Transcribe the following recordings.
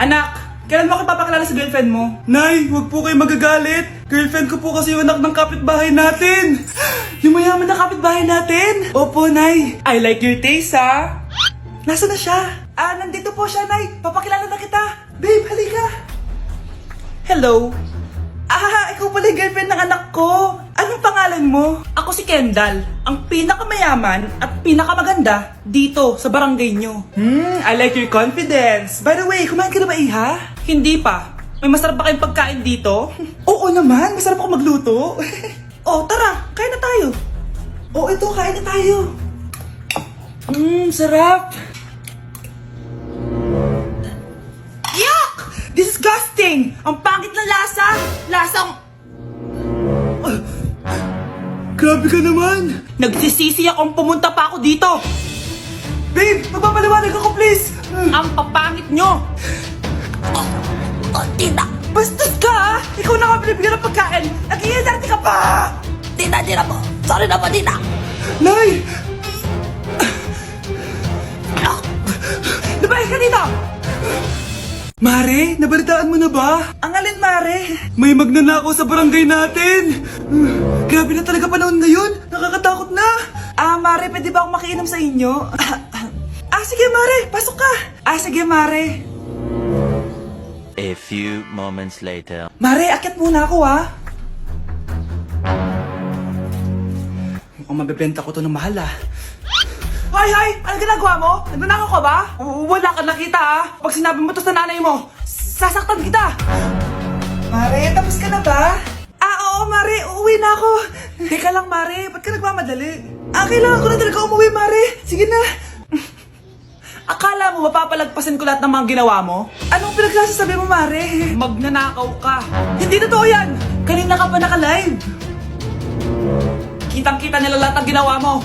Anak, kailan mo ako papakilala sa girlfriend mo? Nay, wag po kayo magagalit. Girlfriend ko po kasi yung anak ng kapitbahay natin. Yung mayaman na kapitbahay natin. Opo, Nay. I like your taste, ha? Nasaan na siya? Nandito po siya, Nay. Papakilala na kita. Babe, halika. Hello. Ikaw pala yung girlfriend ng anak ko. Anong pangalan mo? Ako si Kendall, ang pinakamayaman at pinakamaganda dito sa barangay nyo. I like your confidence. By the way, kumain ka na ba, Iha? Hindi pa. May masarap ba kayong pagkain dito? Oo naman, masarap ako magluto. Oh, tara, kain na tayo. Oh, ito, kain na tayo. Sarap. Yuck! Disgusting! Ang pangit na lasa! Lasang... Grabe ka naman! Nagsisisi akong pumunta pa ako dito! Babe! Magpapaliwanag ako, please! Ang papangit nyo! Tita! Bastos ka, ha? Ikaw na nga binibigyan ng pagkain! Nag-iinarte ka pa! Tita po! Sorry na po, tita! Nay! Nabahin ka dito! Mare, nabalitaan mo na ba? Ang alin, Mare? May magnanakaw sa barangay natin! Grabe na talaga panahon ngayon! Nakakatakot na! Mare, pwede ba akong makiinom sa inyo? Sige, Mare! Pasok ka! Sige, Mare! A few moments later. Mare, akyat muna ako, ha? Mukhang mabibenta ko to ng mahal, Hay! Ano ginagawa mo? Nagnanakaw ka ba? Wala ka nakita, ha? Pag sinabi mo to sa nanay mo, sasaktan kita! Mare, tapos ka na ba? Oo, Mare. Uuwi na ako. Teka lang, Mare. Ba't ka nagmamadali? Kailangan ko na talaga umuwi, Mare. Sige na. Akala mo mapapalagpasan ko lahat ng mga ginawa mo? Anong pinagsasasabi mo, Mare? Magnanakaw ka. Hindi totoo yan. Kanina ka pa naka-live. Kitang-kita nila lahat ng ginawa mo.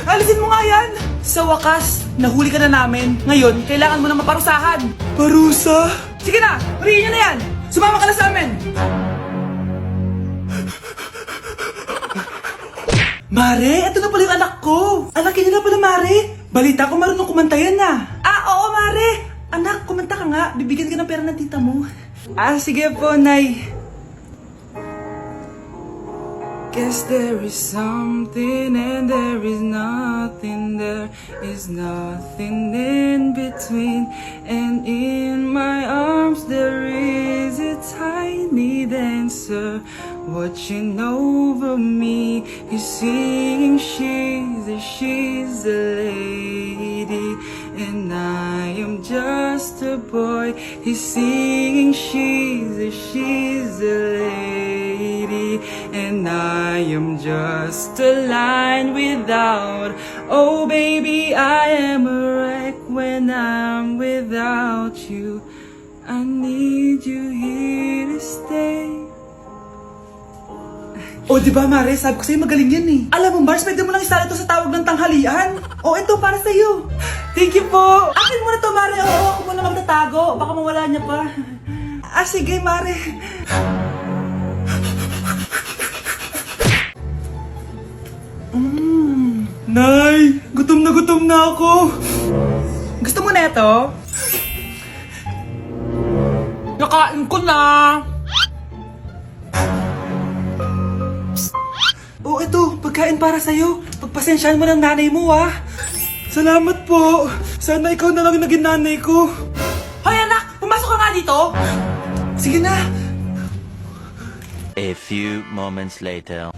Alisin mo nga yan! Sa wakas, nahuli ka na namin. Ngayon, kailangan mo na maparusahan. Parusa? Sige na! Huriin niyo na yan! Sumama ka na sa amin! Mare, ito na pala yung anak ko! Alakin niyo na pala, Mare! Balita ko marunong kumanta yan na! Oo, Mare! Anak, kumanta ka nga. Bibigyan ka ng pera ng tita mo. Sige po, Nay. Guess there is something and there is nothing. There is nothing in between. And in my arms there is a tiny dancer watching over me. He's singing, she's a lady, and I am just a boy. He's singing, she's a lady, and I am just a line without. Oh baby, I am a wreck when I'm without you. I need you here to stay. Di ba, Mare? Sabi ko sa'yo magaling yan eh. Alam mo, Mars, pwede mo lang isala ito sa tawag ng tanghalian. Ito para sa'yo. Thank you po. Akin mo na to, Mare. Ako muna magtatago. Baka mawala niya pa. Sige, Mare. Nay, gutom na ako. Gusto mo na ito? Nakain ko na. Ito, pagkain para sa'yo. Pagpasensyahan mo ng nanay mo, Salamat po. Sana ikaw na lang yung naging nanay ko. Hoy, anak! Pumasok ka nga dito! Sige na. A few moments later.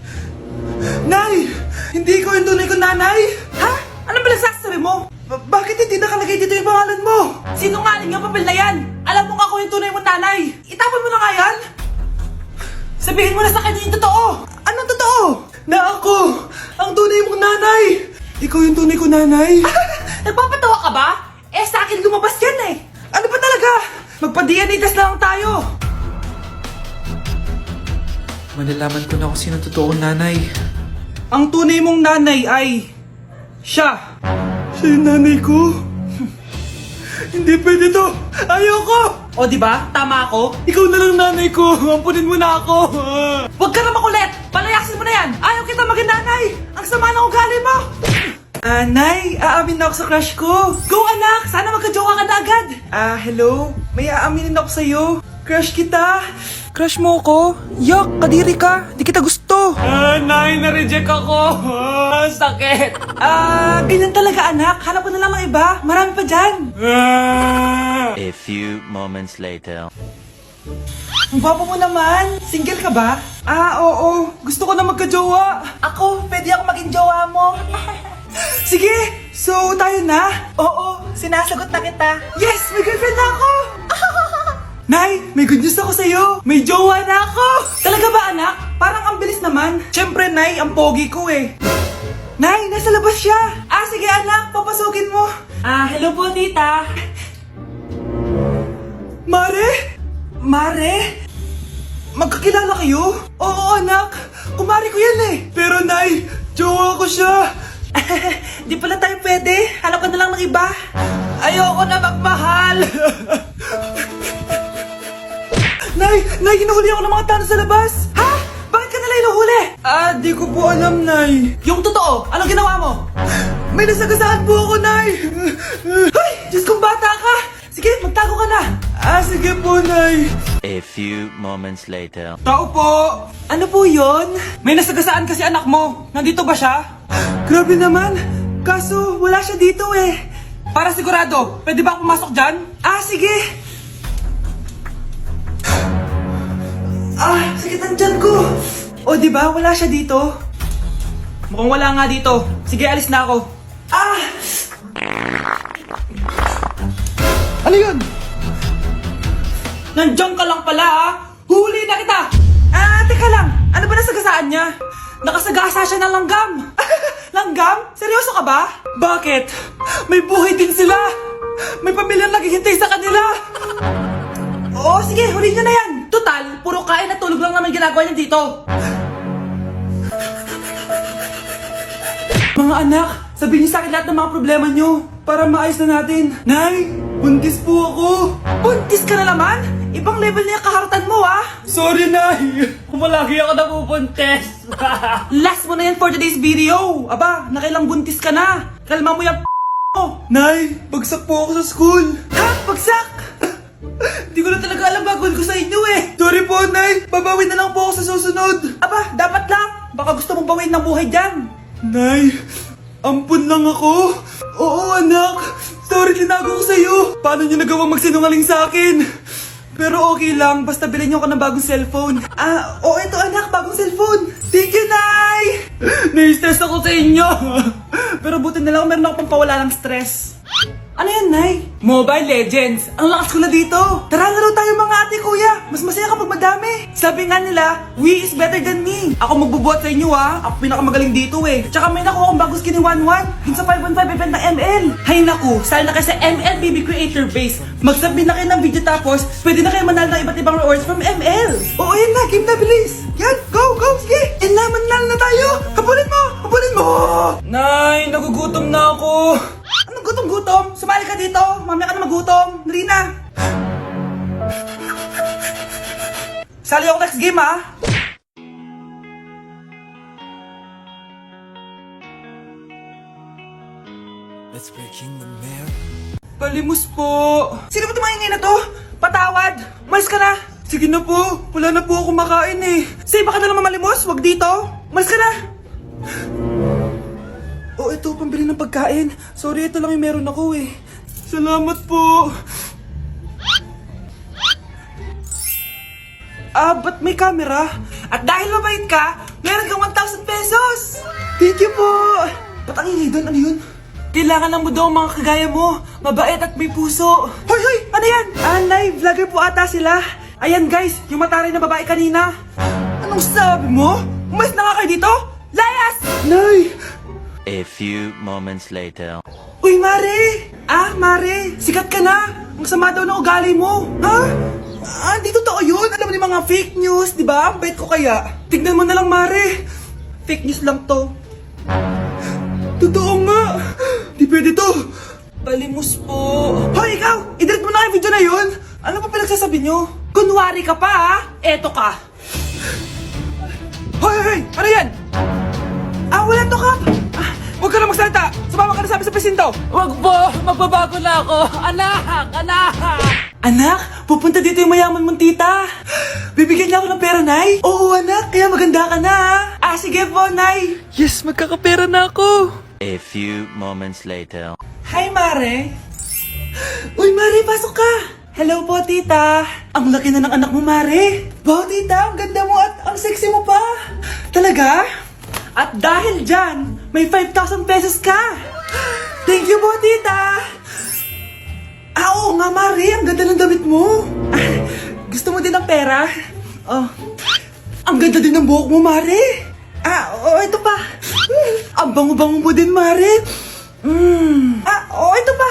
Nay! Hindi ko yung tunay kong nanay! Ha? Ano ba nagsasabi mo? Bakit hindi nakalagay dito yung pangalan mo? Sinungaling yung papel na yan! Alam mo nga ako yung tunay mong nanay! Itapon mo na nga yan! Sabihin mo na sa kanya yung totoo! Anong totoo? Na ako! Ang tunay mong nanay! Ikaw yung tunay kong nanay? Nagpapatawa ka ba? Sa akin lumabas yan eh! Ano ba talaga? Magpa-DNA test na lang tayo! Malalaman ko na kung sino totoong nanay. Ang tunay mong nanay ay... siya! Siya yung nanay ko? Hindi pwede to! Ayoko! Diba? Tama ako? Ikaw na lang nanay ko! Ampunin mo na ako! Huwag ka na makulit! Palayasin mo na yan! Ayaw kita maging nanay! Ang sama ng ugali mo! Nay, aamin na ako sa crush ko. Go anak, sana magka-jowa ka na agad. Hello? May aaminin ako sa'yo. Crush kita. Crush mo ako? Yak, kadiri ka. Di kita gusto. Nay, na-reject ako. Sakit. Ganyan talaga anak. Hanap ko na lang ng iba. Marami pa dyan. A few moments later. Ang gwapo mo naman. Single ka ba? Oo. Gusto ko na magka-jowa. Ako, pwede ako maging jowa mo. Sige, so tayo na? Oo, sinasagot na kita. Yes, may girlfriend na ako. Nay, may good news ako sa'yo. May jowa na ako. Talaga ba anak? Parang ang bilis naman. Siyempre, Nay, ang pogi ko eh. Nay, nasa labas siya. Sige anak, papasukin mo. Hello po tita. Mare? Mare? Magkakilala kayo? Oo anak, kumari ko yan eh. Pero Nay, jowa ko siya. Di pala tayo pwede. Hanap ka na lang ng iba. Ayoko na magmahal. Nay, hinuhuli ako ng mga tano sa labas. Ha? Bakit ka nila hinuhuli? Di ko po alam, Nay. Yung totoo, anong ginawa mo? May nasagasaan po ako, Nay. Ay, Diyos kong bata ka. Sige, magtago ka na. Sige po, Nay. A few moments later. Tao po! Ano po yon? May nasagasaan kasi anak mo. Nandito ba siya? Grabe naman. Kaso, wala siya dito eh. Para sigurado, pwede ba ako pumasok dyan? Sige. Sakit ang tiyan ko. O, di ba? Wala siya dito. Mukhang wala nga dito. Sige, alis na ako. Ano yun? Nandiyan ka lang pala Huli na kita! Teka lang. Ano ba nasagasaan niya? Nakasagasa siya ng langgam. Langgam? Seryoso ka ba? Bakit? May buhay din sila. May pamilyang naghihintay sa kanila. Oo, sige, huli niyo na yan. Total, puro kain at tulog lang naman ginagawa niya dito. Mga anak, sabihin niyo sa akin lahat ng mga problema niyo para maayos na natin. Nay, buntis po ako. Buntis ka na naman? Ibang level na yung kaharatan mo, Sorry, Nay. Kumalagi ako nabubuntis. Last mo na yan for today's video. Aba, nakailang buntis ka na. Kalma mo yung mo. Nay, bagsak po ako sa school. Ha? Bagsak? Di ko na talaga alam gagawin ko sa inyo eh. Sorry po, Nay. Babawin na lang po ako sa susunod. Aba, dapat lang. Baka gusto mong bawin ng buhay dyan. Nay, ampun lang ako. Oo, anak. Sorry, tinago ko sa'yo. Paano niyo nagawang magsinungaling sa akin? Pero okay lang, basta bilhin niyo ako ng bagong cellphone. Oo, ito anak, bagong cellphone. Thank you, Nay! Nai-stress ako sa inyo. Pero buti na lang, meron ako pampawala ng stress. Ano yan, Nay? Mobile Legends. Ang lakas ko na dito. Tara, laro tayo mga ate, kuya. Mas masaya kapag madami. Sabi nga nila, we is better than me. Ako magbubuhat sa inyo, Ako pinakamagaling dito eh. Tsaka may nakuha akong bagong skin ni 1-1 dun sa 515 event ng ML. Hay naku, sali na kayo sa ML BB Creator Base. Mag-submit na kayo ng video tapos, pwede na kayo manalo ng iba't ibang rewards from ML. Oo, yan na. Game na, bilis. Yan, go, go, sige. And na, manalo na tayo. Habulin mo, habulin mo. Nay, nagugutom na ako. Anong gutom-gutom? Sumali ka dito. Mamaya ka na magutom. Dali na. Sali ako next game, Let's breaking the mirror. Palimos po. Sino ba tumahingay na to? Patawad. Umalis ka na. Sige na po. Wala na po ako makain eh. Say, baka na naman malimos. Wag dito. Umalis ka na. Oh, ito, pambili ng pagkain. Sorry, ito lang yung meron ako eh. Salamat po. Ba't may camera? At dahil mabait ka, meron kang 1,000 pesos! Thank you po! Ba't ang ingay doon? Ano yun? Kailangan mo daw mga kagaya mo. Mabait at may puso. Hoy, hoy! Ano yan? Nay, vlogger po ata sila. Ayan guys, yung mataray na babae kanina. Anong sabi mo? Umalis na nga kayo dito? Layas! Nay! A few moments later. Uy, Mare! Mare, sikat ka na! Ang sama daw ng ugali mo! Ha? Di totoo yun! Alam mo yung mga fake news, di ba? Ang bait ko kaya. Tignan mo na lang, Mare! Fake news lang to. Totoo nga! Di pwede to! Palimos po! Hoy, ikaw! I-delete mo na yung video na yun! Ano pa pinagsasabi nyo? Kunwari ka pa, Eto ka! Hoy, hoy, hoy! Ano yan? Wala to, Kap! Huwag ka na magsalita! Sumama ka na sa amin sa presinto! Wag po! Magbabago na ako! Anak! Anak! Anak, pupunta dito yung mayaman mong tita. Bibigyan niya ako ng pera, Nay. Oo, anak, kaya maganda ka na. Sige po, Nay. Yes, magkakapera na ako! A few moments later. Hi, Mare. Uy, Mare, pasok ka. Hello po, tita. Ang laki na ng anak mo, Mare. Wow, tita, ang ganda mo at ang sexy mo pa. Talaga? At dahil dyan, may 5,000 pesos ka. Thank you po, tita. Oo nga, Mare, ang ganda ng damit mo. Gusto mo din ng pera? Oh, ang ganda din ng buhok mo, Mare. Oo, ito pa. Ang bango-bango mo din, Mare. Ito pa.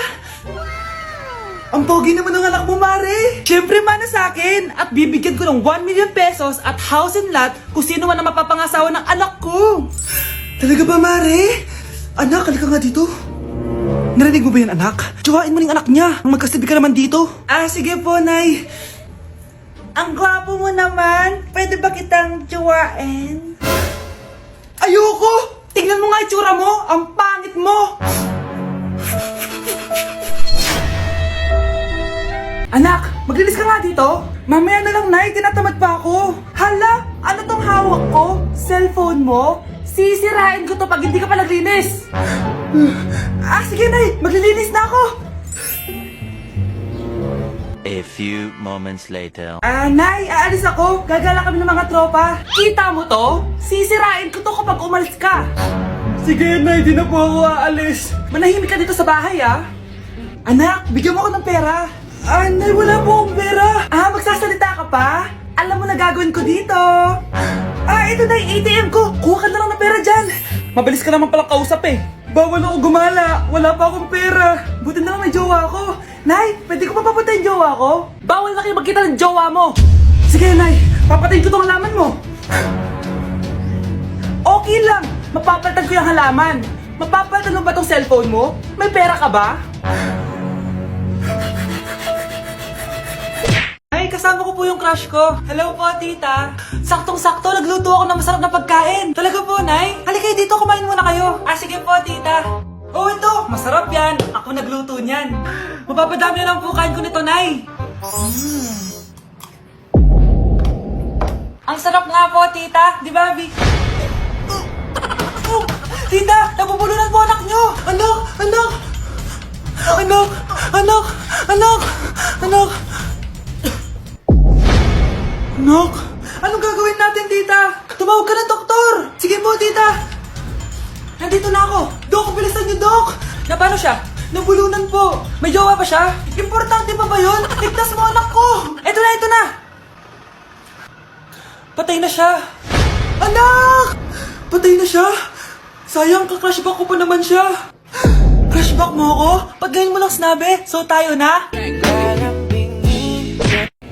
Ang pogi naman ng anak mo, Mare. Siyempre, mana sa akin. At bibigyan ko ng 1 million pesos at house and lot kung sino man ang mapapangasawa ng anak ko. Talaga ba, Mare? Anak, halika nga dito. Narinig mo ba yan, anak? Tsuhain mo ng anak niya. Ang magkasabi ka naman dito. Sige po, Nay. Ang gwapo mo naman. Pwede ba kitang tsuhain? Ayoko! Tingnan mo nga itsura mo. Ang pangit mo. Anak, maglinis ka nga dito. Mamaya na lang, Nay. Tinatamad pa ako. Hala, ano tong hawak ko? Cellphone mo? Sisirain ko to pag hindi ka pa naglinis. Sige, Nay. Maglilinis na ako. A few moments later. Nay, aalis ako. Gagala kami ng mga tropa. Kita mo to? Sisirain ko to kapag umalis ka. Sige, Nay. Di na po ako aalis. Manahimik ka dito sa bahay, Anak, bigyan mo ako ng pera. Nay, wala po akong pera. Magsasalita ka pa? Alam mo na gagawin ko dito. Ito na yung ATM ko. Kuha ka na lang ng pera dyan. Mabilis ka naman palang kausap eh. Bawal ako gumala. Wala pa akong pera. Buti na lang may jowa ko. Nay, pwede ko pa papatay yung jowa ko? Bawal na kayo magkita ng jowa mo. Sige, Nay. Papatayin ko tong halaman mo. Okay lang. Mapapalitan ko yung halaman. Mapapalitan mo ba tong cellphone mo? May pera ka ba? Ay, kasama ko po yung crush ko. Hello po, tita. Saktong-sakto, nagluto ako ng masarap na pagkain. Talaga po, Nay? Halika dito, kumain muna kayo. Sige po, tita. Ito, masarap yan. Ako nagluto niyan. Mapapadami na lang po kain ko nito, Nay. Ang sarap nga po, tita. Di ba, Vic? Tita, nabubulunan po anak nyo. Anak! Anak, anong gagawin natin, tita? Tumawag ka ng doktor! Sige po, tita! Nandito na ako! Dok, bilisan niyo, Dok! Na paano siya? Nabulunan po! May jowa ba siya? Importante pa ba yun? Ligtas mo anak ko! Ito na! Patay na siya! Anak! Patay na siya! Sayang, ka-crushback ko pa naman siya! Crushback mo ako? Pag ganyan mo lang sinabi, so tayo na?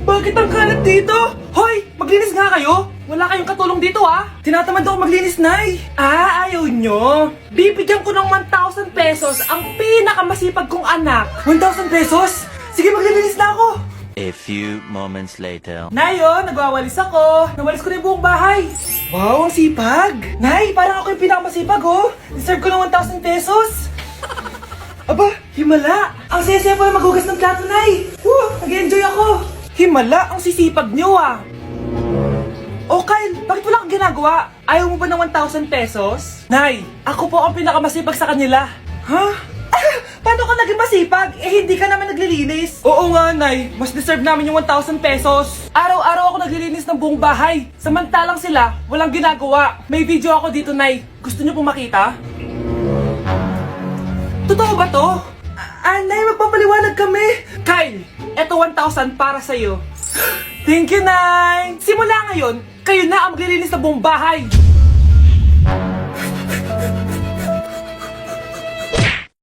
Bakit ang kalat dito? Hoy! Maglinis nga kayo! Wala kayong katulong dito, Tinatamad ako maglinis, Nay! Ayaw nyo? Bibigyan ko ng 1,000 pesos ang pinakamasipag kong anak. 1,000 pesos? Sige, maglilinis na ako! A few moments later. Nay, nagwawalis ako. Nawalis ko na yung buong bahay. Wow, ang sipag! Nay, parang ako yung pinakamasipag, Deserve ko ng 1,000 pesos. Aba, himala! Ang saya-saya pala maghugas ng plato, Nay! Nag-enjoy ako! Himala, ang sisipag nyo, Oh, Kyle, bakit wala kang ginagawa? Ayaw mo ba ng 1,000 pesos? Nay, ako po ang pinakamasipag sa kanila. Paano ka naging masipag? Hindi ka naman naglilinis. Oo nga, Nay. Mas deserve namin yung 1,000 pesos. Araw-araw ako naglilinis ng buong bahay. Samantalang sila, walang ginagawa. May video ako dito, Nay. Gusto niyo pong makita? Totoo ba to? Nay, magpapaliwanag kami. Kyle, eto 1,000 para sa'yo. Thank you, Nay. Simula ngayon, kayo na ang maglilinis ng buong bahay.